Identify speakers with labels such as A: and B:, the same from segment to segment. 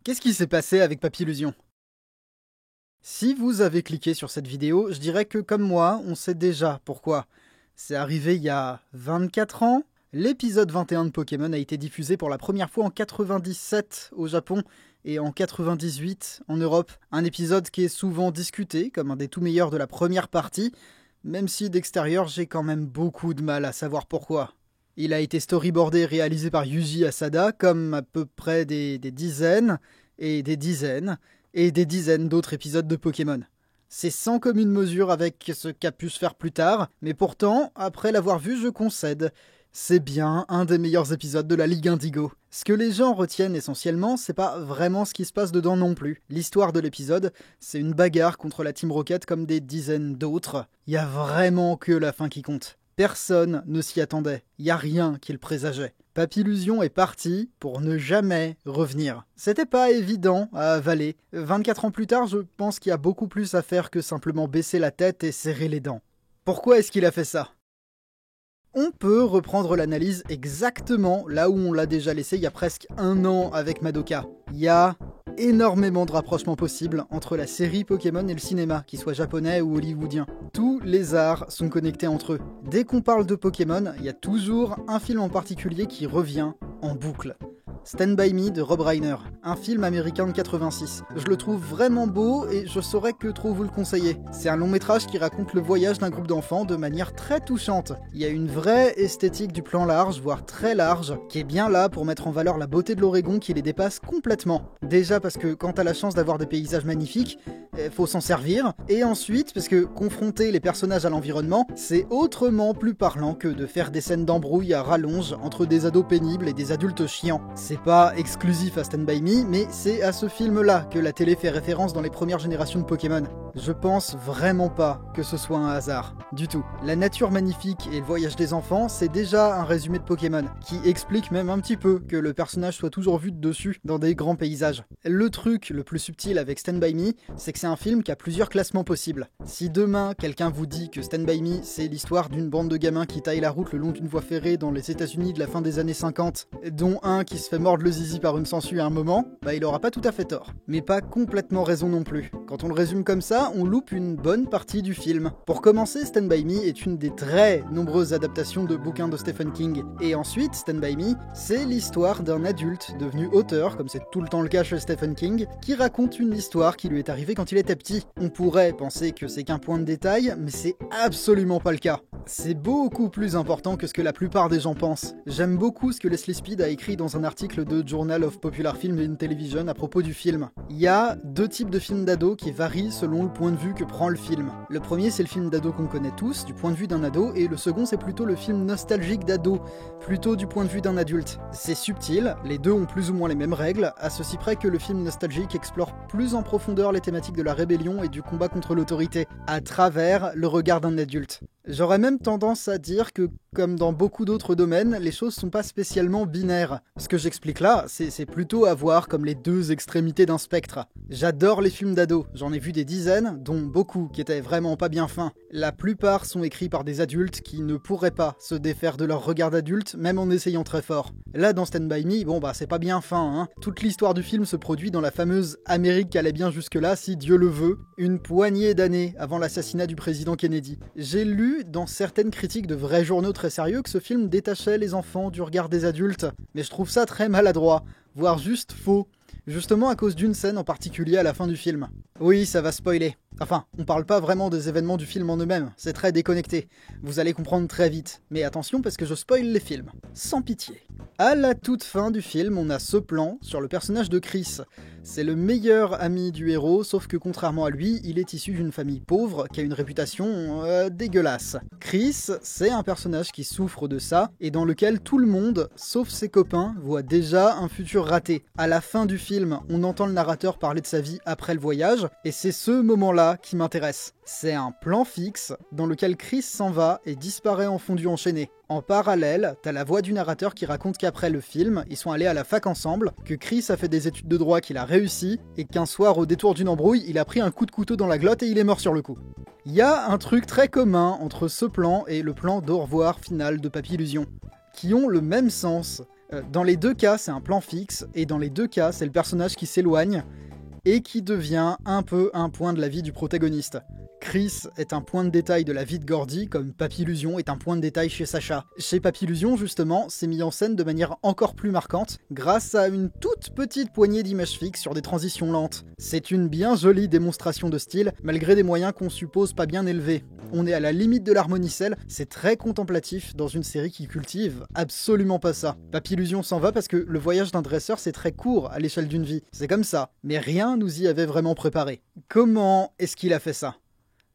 A: Qu'est-ce qui s'est passé avec Papillusion? Si vous avez cliqué sur cette vidéo, je dirais que comme moi, on sait déjà pourquoi. C'est arrivé il y a 24 ans. L'épisode 21 de Pokémon a été diffusé pour la première fois en 97 au Japon et en 98 en Europe. Un épisode qui est souvent discuté comme un des tout meilleurs de la première partie, même si d'extérieur j'ai quand même beaucoup de mal à savoir pourquoi. Il a été storyboardé et réalisé par Yuji Asada, comme à peu près des dizaines et des dizaines et des dizaines d'autres épisodes de Pokémon. C'est sans commune mesure avec ce qu'a pu se faire plus tard, mais pourtant, après l'avoir vu, je concède. C'est bien un des meilleurs épisodes de la Ligue Indigo. Ce que les gens retiennent essentiellement, c'est pas vraiment ce qui se passe dedans non plus. L'histoire de l'épisode, c'est une bagarre contre la Team Rocket comme des dizaines d'autres. Y a vraiment que la fin qui compte. Personne ne s'y attendait, y a rien qui le présageait. Papillusion est parti pour ne jamais revenir. C'était pas évident à avaler. 24 ans plus tard, je pense qu'il y a beaucoup plus à faire que simplement baisser la tête et serrer les dents. Pourquoi est-ce qu'il a fait ça ? On peut reprendre l'analyse exactement là où on l'a déjà laissé il y a presque un an avec Madoka. Il y a énormément de rapprochements possibles entre la série Pokémon et le cinéma, qu'il soit japonais ou hollywoodien. Tous les arts sont connectés entre eux. Dès qu'on parle de Pokémon, il y a toujours un film en particulier qui revient en boucle. Stand By Me de Rob Reiner, un film américain de 86. Je le trouve vraiment beau et je saurais que trop vous le conseiller. C'est un long métrage qui raconte le voyage d'un groupe d'enfants de manière très touchante. Il y a une vraie esthétique du plan large, voire très large, qui est bien là pour mettre en valeur la beauté de l'Oregon qui les dépasse complètement. Déjà parce que quand t'as la chance d'avoir des paysages magnifiques, faut s'en servir. Et ensuite parce que confronter les personnages à l'environnement, c'est autrement plus parlant que de faire des scènes d'embrouille à rallonge entre des ados pénibles et des adultes chiants. C'est pas exclusif à Stand By Me, mais c'est à ce film-là que la télé fait référence dans les premières générations de Pokémon. Je pense vraiment pas que ce soit un hasard, du tout. La nature magnifique et le voyage des enfants, c'est déjà un résumé de Pokémon, qui explique même un petit peu que le personnage soit toujours vu de dessus dans des grands paysages. Le truc le plus subtil avec Stand By Me, c'est que c'est un film qui a plusieurs classements possibles. Si demain, quelqu'un vous dit que Stand By Me, c'est l'histoire d'une bande de gamins qui taillent la route le long d'une voie ferrée dans les États-Unis de la fin des années 50, dont un qui se fait mordre le zizi par une sangsue à un moment, bah il aura pas tout à fait tort. Mais pas complètement raison non plus. Quand on le résume comme ça, on loupe une bonne partie du film. Pour commencer, Stand By Me est une des très nombreuses adaptations de bouquins de Stephen King. Et ensuite, Stand By Me, c'est l'histoire d'un adulte devenu auteur, comme c'est tout le temps le cas chez Stephen King, qui raconte une histoire qui lui est arrivée quand il était petit. On pourrait penser que c'est qu'un point de détail, mais c'est absolument pas le cas. C'est beaucoup plus important que ce que la plupart des gens pensent. J'aime beaucoup ce que Leslie Speed a écrit dans un article de Journal of Popular Film and Television à propos du film. Il y a deux types de films d'ado qui varient selon le point de vue que prend le film. Le premier, c'est le film d'ado qu'on connaît tous, du point de vue d'un ado, et le second, c'est plutôt le film nostalgique d'ado, plutôt du point de vue d'un adulte. C'est subtil, les deux ont plus ou moins les mêmes règles, à ceci près que le film nostalgique explore plus en profondeur les thématiques de la rébellion et du combat contre l'autorité, à travers le regard d'un adulte. J'aurais même tendance à dire que, comme dans beaucoup d'autres domaines, les choses sont pas spécialement binaires. Ce que j'explique là, c'est plutôt à voir comme les deux extrémités d'un spectre. J'adore les films d'ados, j'en ai vu des dizaines, dont beaucoup qui étaient vraiment pas bien fins. La plupart sont écrits par des adultes qui ne pourraient pas se défaire de leur regard d'adulte, même en essayant très fort. Là, dans Stand By Me, bon bah c'est pas bien fin, hein. Toute l'histoire du film se produit dans la fameuse Amérique qui allait bien jusque-là, si Dieu le veut, une poignée d'années avant l'assassinat du président Kennedy. J'ai lu dans certaines critiques de vrais journaux très sérieux que ce film détachait les enfants du regard des adultes, mais je trouve ça très maladroit, voire juste faux, justement à cause d'une scène en particulier à la fin du film. Oui, ça va spoiler. Enfin, on parle pas vraiment des événements du film en eux-mêmes, c'est très déconnecté. Vous allez comprendre très vite, mais attention parce que je spoil les films, sans pitié. À la toute fin du film, on a ce plan sur le personnage de Chris. C'est le meilleur ami du héros, sauf que contrairement à lui, il est issu d'une famille pauvre qui a une réputation dégueulasse. Chris, c'est un personnage qui souffre de ça, et dans lequel tout le monde, sauf ses copains, voit déjà un futur raté. À la fin du film, on entend le narrateur parler de sa vie après le voyage, et c'est ce moment-là qui m'intéresse. C'est un plan fixe dans lequel Chris s'en va et disparaît en fondu enchaîné. En parallèle, t'as la voix du narrateur qui raconte qu'après le film, ils sont allés à la fac ensemble, que Chris a fait des études de droit qu'il a réussi, et qu'un soir, au détour d'une embrouille, il a pris un coup de couteau dans la glotte et il est mort sur le coup. Il y a un truc très commun entre ce plan et le plan d'au revoir final de Papillusion, qui ont le même sens. Dans les deux cas, c'est un plan fixe, et dans les deux cas, c'est le personnage qui s'éloigne, et qui devient un peu un point de la vie du protagoniste. Chris est un point de détail de la vie de Gordy, comme Papillusion est un point de détail chez Sacha. Chez Papillusion, justement, c'est mis en scène de manière encore plus marquante, grâce à une toute petite poignée d'images fixes sur des transitions lentes. C'est une bien jolie démonstration de style, malgré des moyens qu'on suppose pas bien élevés. On est à la limite de l'harmonicelle, c'est très contemplatif dans une série qui cultive absolument pas ça. Papillusion s'en va parce que le voyage d'un dresseur c'est très court à l'échelle d'une vie, c'est comme ça, mais rien nous y avait vraiment préparé. Comment est-ce qu'il a fait ça ?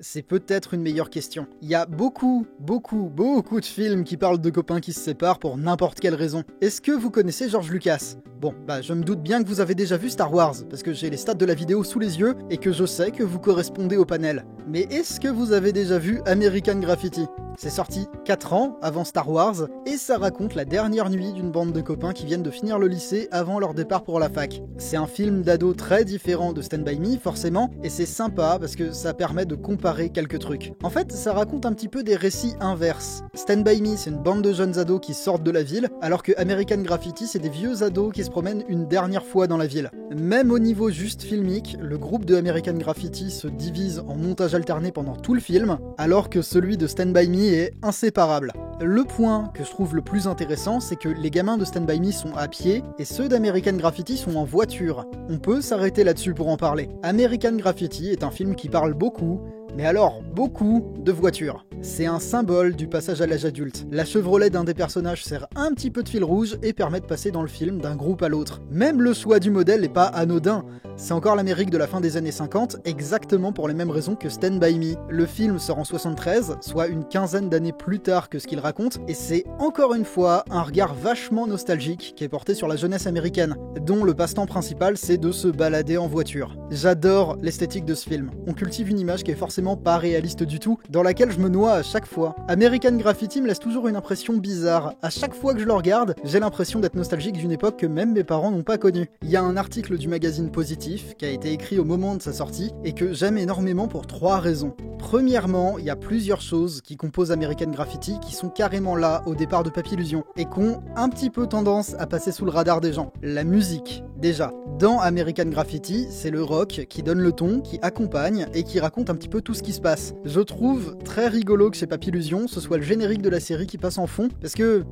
A: C'est peut-être une meilleure question. Il y a beaucoup de films qui parlent de copains qui se séparent pour n'importe quelle raison. Est-ce que vous connaissez George Lucas ? Bon, je me doute bien que vous avez déjà vu Star Wars, parce que j'ai les stats de la vidéo sous les yeux et que je sais que vous correspondez au panel. Mais est-ce que vous avez déjà vu American Graffiti ? C'est sorti 4 ans avant Star Wars, et ça raconte la dernière nuit d'une bande de copains qui viennent de finir le lycée avant leur départ pour la fac. C'est un film d'ado très différent de Stand By Me, forcément, et c'est sympa parce que ça permet de comparer quelques trucs. En fait, ça raconte un petit peu des récits inverses. Stand By Me, c'est une bande de jeunes ados qui sortent de la ville, alors que American Graffiti, c'est des vieux ados qui se promènent une dernière fois dans la ville. Même au niveau juste filmique, le groupe de American Graffiti se divise en montage alterné pendant tout le film, alors que celui de Stand By Me est inséparable. Le point que je trouve le plus intéressant, c'est que les gamins de Stand By Me sont à pied et ceux d'American Graffiti sont en voiture. On peut s'arrêter là-dessus pour en parler. American Graffiti est un film qui parle beaucoup, mais alors beaucoup de voitures. C'est un symbole du passage à l'âge adulte. La Chevrolet d'un des personnages sert un petit peu de fil rouge et permet de passer dans le film d'un groupe à l'autre. Même le choix du modèle n'est pas anodin. C'est encore l'Amérique de la fin des années 50, exactement pour les mêmes raisons que Stand By Me. Le film sort en 73, soit une quinzaine d'années plus tard que ce qu'il raconte, et c'est encore une fois un regard vachement nostalgique qui est porté sur la jeunesse américaine, dont le passe-temps principal c'est de se balader en voiture. J'adore l'esthétique de ce film. On cultive une image qui est forcément pas réaliste du tout, dans laquelle je me noie à chaque fois. American Graffiti me laisse toujours une impression bizarre. À chaque fois que je le regarde, j'ai l'impression d'être nostalgique d'une époque que même mes parents n'ont pas connue. Il y a un article du magazine Positif qui a été écrit au moment de sa sortie et que j'aime énormément pour 3 raisons. Premièrement, il y a plusieurs choses qui composent American Graffiti qui sont carrément là au départ de Papillusion et qui ont un petit peu tendance à passer sous le radar des gens. La musique, déjà. Dans American Graffiti, c'est le rock qui donne le ton, qui accompagne et qui raconte un petit peu tout ce qui se passe. Je trouve très rigolo que chez Papillusion, ce soit le générique de la série qui passe en fond, parce que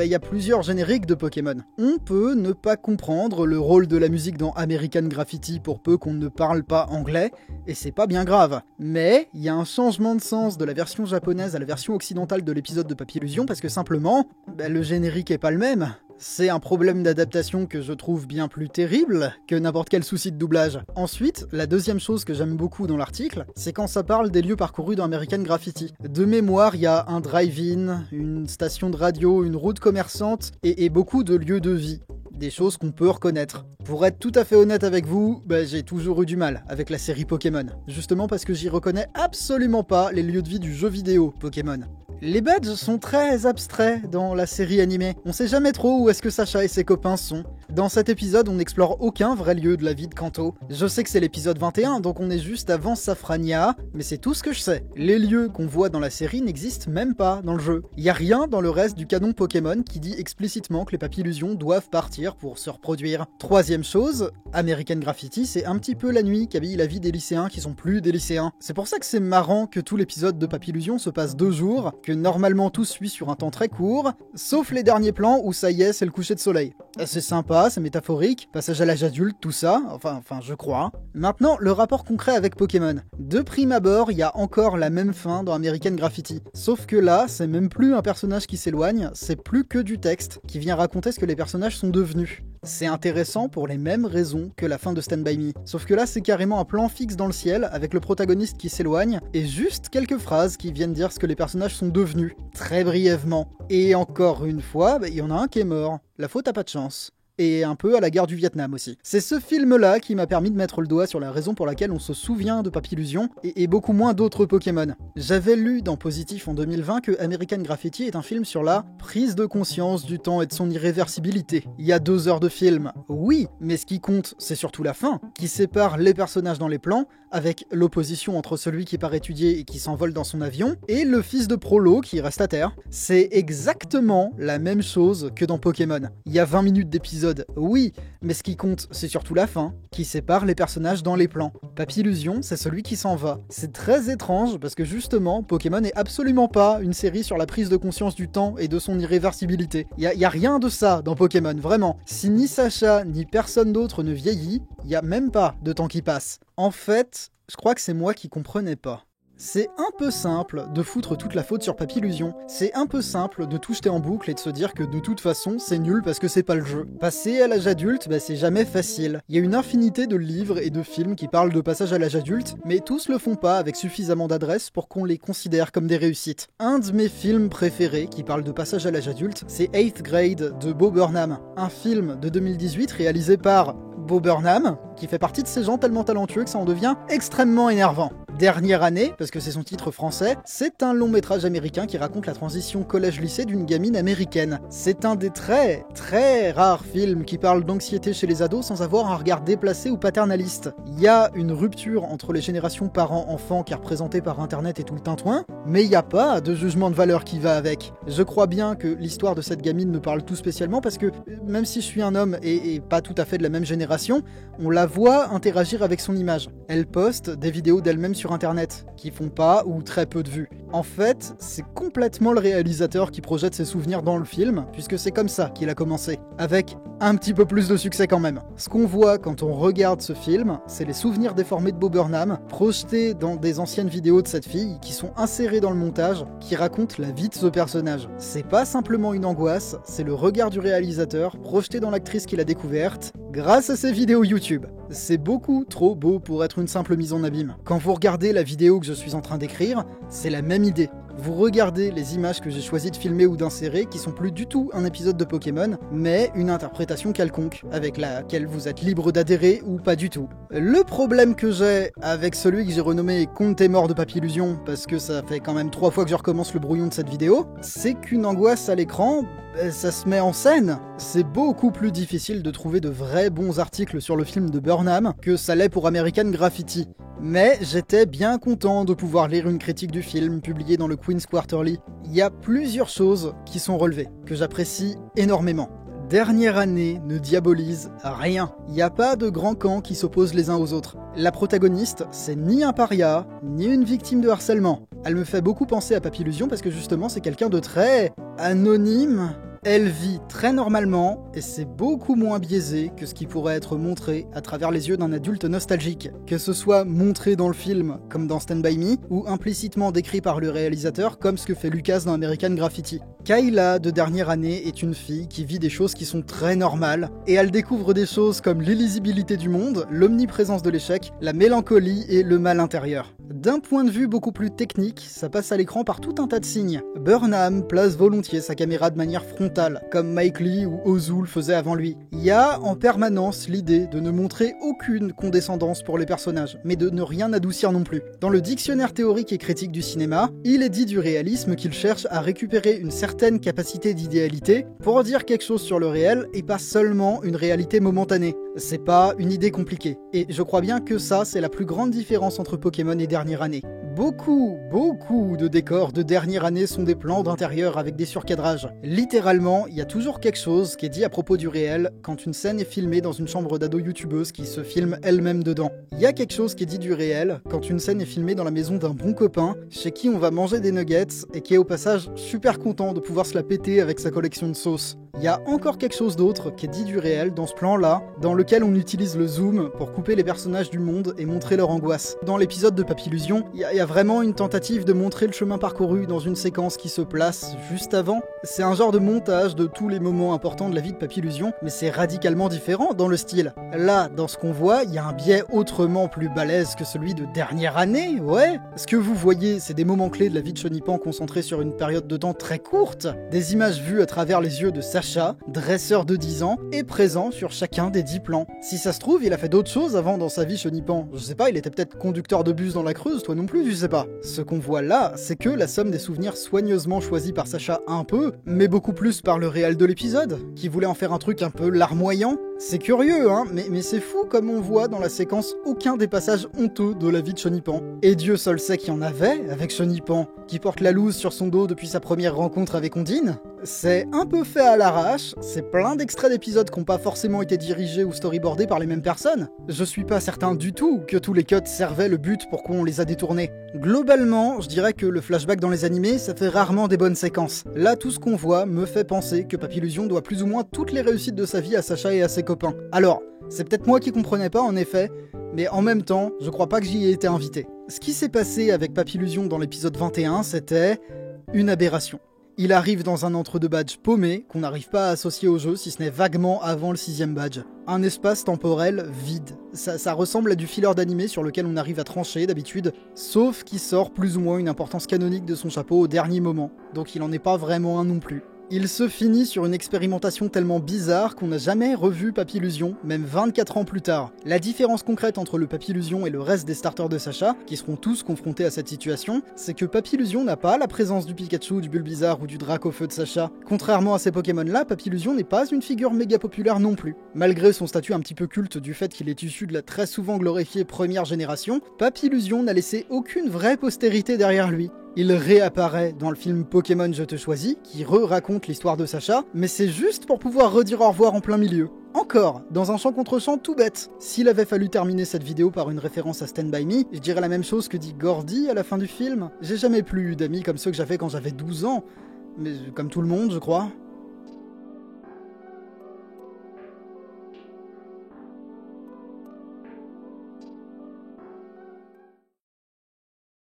A: il y a plusieurs génériques de Pokémon. On peut ne pas comprendre le rôle de la musique dans American Graffiti pour peu qu'on ne parle pas anglais, et c'est pas bien grave. Mais il y a un changement de sens de la version japonaise à la version occidentale de l'épisode de Papillusion, parce que simplement, le générique est pas le même. C'est un problème d'adaptation que je trouve bien plus terrible que n'importe quel souci de doublage. Ensuite, la deuxième chose que j'aime beaucoup dans l'article, c'est quand ça parle des lieux parcourus dans American Graffiti. De mémoire, il y a un drive-in, une station de radio, une route commerçante et beaucoup de lieux de vie. Des choses qu'on peut reconnaître. Pour être tout à fait honnête avec vous, j'ai toujours eu du mal avec la série Pokémon. Justement parce que j'y reconnais absolument pas les lieux de vie du jeu vidéo Pokémon. Les badges sont très abstraits dans la série animée. On sait jamais trop où est-ce que Sacha et ses copains sont. Dans cet épisode, on n'explore aucun vrai lieu de la vie de Kanto. Je sais que c'est l'épisode 21, donc on est juste avant Safrania, mais c'est tout ce que je sais. Les lieux qu'on voit dans la série n'existent même pas dans le jeu. Il y a rien dans le reste du canon Pokémon qui dit explicitement que les Papillusions doivent partir pour se reproduire. Troisième chose, American Graffiti, c'est un petit peu la nuit qu'habille la vie des lycéens qui sont plus des lycéens. C'est pour ça que c'est marrant que tout l'épisode de Papillusion se passe 2 jours, que normalement tout suit sur un temps très court, sauf les derniers plans où ça y est, c'est le coucher de soleil. C'est sympa, c'est métaphorique, passage à l'âge adulte, tout ça, enfin je crois. Maintenant, le rapport concret avec Pokémon. De prime abord, il y a encore la même fin dans American Graffiti. Sauf que là, c'est même plus un personnage qui s'éloigne, c'est plus que du texte qui vient raconter ce que les personnages sont devenus. C'est intéressant pour les mêmes raisons que la fin de Stand By Me. Sauf que là, c'est carrément un plan fixe dans le ciel, avec le protagoniste qui s'éloigne, et juste quelques phrases qui viennent dire ce que les personnages sont devenus, très brièvement. Et encore une fois, il y en a un qui est mort. La faute a pas de chance. et un peu à la guerre du Vietnam aussi. C'est ce film-là qui m'a permis de mettre le doigt sur la raison pour laquelle on se souvient de Papillusion, et beaucoup moins d'autres Pokémon. J'avais lu dans Positif en 2020 que American Graffiti est un film sur la prise de conscience du temps et de son irréversibilité. Il y a 2 heures de film, oui, mais ce qui compte, c'est surtout la fin, qui sépare les personnages dans les plans, avec l'opposition entre celui qui part étudier et qui s'envole dans son avion, et le fils de Prolo qui reste à terre. C'est exactement la même chose que dans Pokémon. Il y a 20 minutes d'épisode, oui, mais ce qui compte, c'est surtout la fin, qui sépare les personnages dans les plans. Papillusion, c'est celui qui s'en va. C'est très étrange, parce que justement, Pokémon n'est absolument pas une série sur la prise de conscience du temps et de son irréversibilité. Il y a rien de ça dans Pokémon, vraiment. Si ni Sacha, ni personne d'autre ne vieillit, il y a même pas de temps qui passe. En fait, je crois que c'est moi qui comprenais pas. C'est un peu simple de foutre toute la faute sur Papillusion. C'est un peu simple de tout jeter en boucle et de se dire que de toute façon, c'est nul parce que c'est pas le jeu. Passer à l'âge adulte, c'est jamais facile. Il y a une infinité de livres et de films qui parlent de passage à l'âge adulte, mais tous le font pas avec suffisamment d'adresse pour qu'on les considère comme des réussites. Un de mes films préférés qui parle de passage à l'âge adulte, c'est 8th Grade de Bo Burnham. Un film de 2018 réalisé par Bo Burnham, qui fait partie de ces gens tellement talentueux que ça en devient extrêmement énervant. Dernière année, parce que c'est son titre français, c'est un long métrage américain qui raconte la transition collège-lycée d'une gamine américaine. C'est un des très rares films qui parle d'anxiété chez les ados sans avoir un regard déplacé ou paternaliste. Il y a une rupture entre les générations parents-enfants qui est représentée par internet et tout le tintouin, mais il n'y a pas de jugement de valeur qui va avec. Je crois bien que l'histoire de cette gamine me parle tout spécialement parce que, même si je suis un homme et pas tout à fait de la même génération, on la voit interagir avec son image. Elle poste des vidéos d'elle-même sur internet, qui font pas ou très peu de vues. En fait, c'est complètement le réalisateur qui projette ses souvenirs dans le film, puisque c'est comme ça qu'il a commencé, avec un petit peu plus de succès quand même. Ce qu'on voit quand on regarde ce film, c'est les souvenirs déformés de Bo Burnham, projetés dans des anciennes vidéos de cette fille, qui sont insérés dans le montage, qui racontent la vie de ce personnage. C'est pas simplement une angoisse, c'est le regard du réalisateur, projeté dans l'actrice qu'il a découverte, grâce à ses vidéos YouTube. C'est beaucoup trop beau pour être une simple mise en abîme. Quand vous regardez la vidéo que je suis en train d'écrire, c'est la même idée. Vous regardez les images que j'ai choisi de filmer ou d'insérer, qui sont plus du tout un épisode de Pokémon, mais une interprétation quelconque, avec laquelle vous êtes libre d'adhérer ou pas du tout. Le problème que j'ai avec celui que j'ai renommé Conte est mort de Papillusion, parce que ça fait quand même 3 fois que je recommence le brouillon de cette vidéo, c'est qu'une angoisse à l'écran, ça se met en scène. C'est beaucoup plus difficile de trouver de vrais bons articles sur le film de Burnham que ça l'est pour American Graffiti. Mais j'étais bien content de pouvoir lire une critique du film publiée dans le Queen's Quarterly. Il y a plusieurs choses qui sont relevées, que j'apprécie énormément. Dernière année ne diabolise rien. Il n'y a pas de grands camps qui s'opposent les uns aux autres. La protagoniste, c'est ni un paria, ni une victime de harcèlement. Elle me fait beaucoup penser à Papillusion parce que justement c'est quelqu'un de très anonyme. Elle vit très normalement et c'est beaucoup moins biaisé que ce qui pourrait être montré à travers les yeux d'un adulte nostalgique. Que ce soit montré dans le film, comme dans Stand By Me, ou implicitement décrit par le réalisateur, comme ce que fait Lucas dans American Graffiti. Kayla, de dernière année, est une fille qui vit des choses qui sont très normales, et elle découvre des choses comme l'illisibilité du monde, l'omniprésence de l'échec, la mélancolie et le mal intérieur. D'un point de vue beaucoup plus technique, ça passe à l'écran par tout un tas de signes. Burnham place volontiers sa caméra de manière frontale, comme Mike Lee ou Ozu le faisaient avant lui. Il y a en permanence l'idée de ne montrer aucune condescendance pour les personnages, mais de ne rien adoucir non plus. Dans le dictionnaire théorique et critique du cinéma, il est dit du réalisme qu'il cherche à récupérer une certaine capacité d'idéalité pour dire quelque chose sur le réel et pas seulement une réalité momentanée. C'est pas une idée compliquée. Et je crois bien que ça, c'est la plus grande différence entre Pokémon et Dernière Année. Beaucoup de décors de Dernière Année sont des plans d'intérieur avec des surcadrages. Littéralement, il y a toujours quelque chose qui est dit à propos du réel quand une scène est filmée dans une chambre d'ado youtubeuse qui se filme elle-même dedans. Il y a quelque chose qui est dit du réel quand une scène est filmée dans la maison d'un bon copain chez qui on va manger des nuggets et qui est au passage super content de pouvoir se la péter avec sa collection de sauces. Il y a encore quelque chose d'autre qui est dit du réel dans ce plan-là, dans lequel on utilise le zoom pour couper les personnages du monde et montrer leur angoisse. Dans l'épisode de Papillusion, il y a vraiment une tentative de montrer le chemin parcouru dans une séquence qui se place juste avant. C'est un genre de montage de tous les moments importants de la vie de Papillusion, mais c'est radicalement différent dans le style. Là, dans ce qu'on voit, il y a un biais autrement plus balèze que celui de Dernière Année, ouais. Ce que vous voyez, c'est des moments clés de la vie de Chenipan concentrés sur une période de temps très courte, des images vues à travers les yeux de Sacha Sacha, dresseur de 10 ans, est présent sur chacun des 10 plans. Si ça se trouve, il a fait d'autres choses avant dans sa vie Chenipan. Je sais pas, il était peut-être conducteur de bus dans la Creuse, toi non plus, je sais pas. Ce qu'on voit là, c'est que la somme des souvenirs soigneusement choisis par Sacha un peu, mais beaucoup plus par le réal de l'épisode, qui voulait en faire un truc un peu larmoyant. C'est curieux, hein, mais c'est fou comme on voit dans la séquence aucun des passages honteux de la vie de Chenipan. Et Dieu seul sait qu'il y en avait avec Chenipan, qui porte la loose sur son dos depuis sa première rencontre avec Ondine. C'est un peu fait à l'arrache, c'est plein d'extraits d'épisodes qui n'ont pas forcément été dirigés ou storyboardés par les mêmes personnes. Je suis pas certain du tout que tous les cuts servaient le but pour qu'on les a détournés. Globalement, je dirais que le flashback dans les animés, ça fait rarement des bonnes séquences. Là, tout ce qu'on voit me fait penser que Papillusion doit plus ou moins toutes les réussites de sa vie à Sacha et à ses copains. Alors, c'est peut-être moi qui comprenais pas en effet, mais en même temps, je crois pas que j'y ai été invité. Ce qui s'est passé avec Papillusion dans l'épisode 21, c'était une aberration. Il arrive dans un entre-deux badge paumé, qu'on n'arrive pas à associer au jeu, si ce n'est vaguement avant le 6ème badge. Un espace temporel vide. Ça ressemble à du filler d'animé sur lequel on arrive à trancher d'habitude, sauf qu'il sort plus ou moins une importance canonique de son chapeau au dernier moment, donc il en est pas vraiment un non plus. Il se finit sur une expérimentation tellement bizarre qu'on n'a jamais revu Papillusion, même 24 ans plus tard. La différence concrète entre le Papillusion et le reste des starters de Sacha, qui seront tous confrontés à cette situation, c'est que Papillusion n'a pas la présence du Pikachu, du Bulbizarre ou du Dracofeu de Sacha. Contrairement à ces Pokémon-là, Papillusion n'est pas une figure méga populaire non plus. Malgré son statut un petit peu culte du fait qu'il est issu de la très souvent glorifiée première génération, Papillusion n'a laissé aucune vraie postérité derrière lui. Il réapparaît dans le film Pokémon Je te choisis, qui raconte l'histoire de Sacha, mais c'est juste pour pouvoir redire au revoir en plein milieu. Encore, dans un chant contre chant tout bête. S'il avait fallu terminer cette vidéo par une référence à Stand By Me, je dirais la même chose que dit Gordy à la fin du film. J'ai jamais plus eu d'amis comme ceux que j'avais quand j'avais 12 ans, mais comme tout le monde je crois.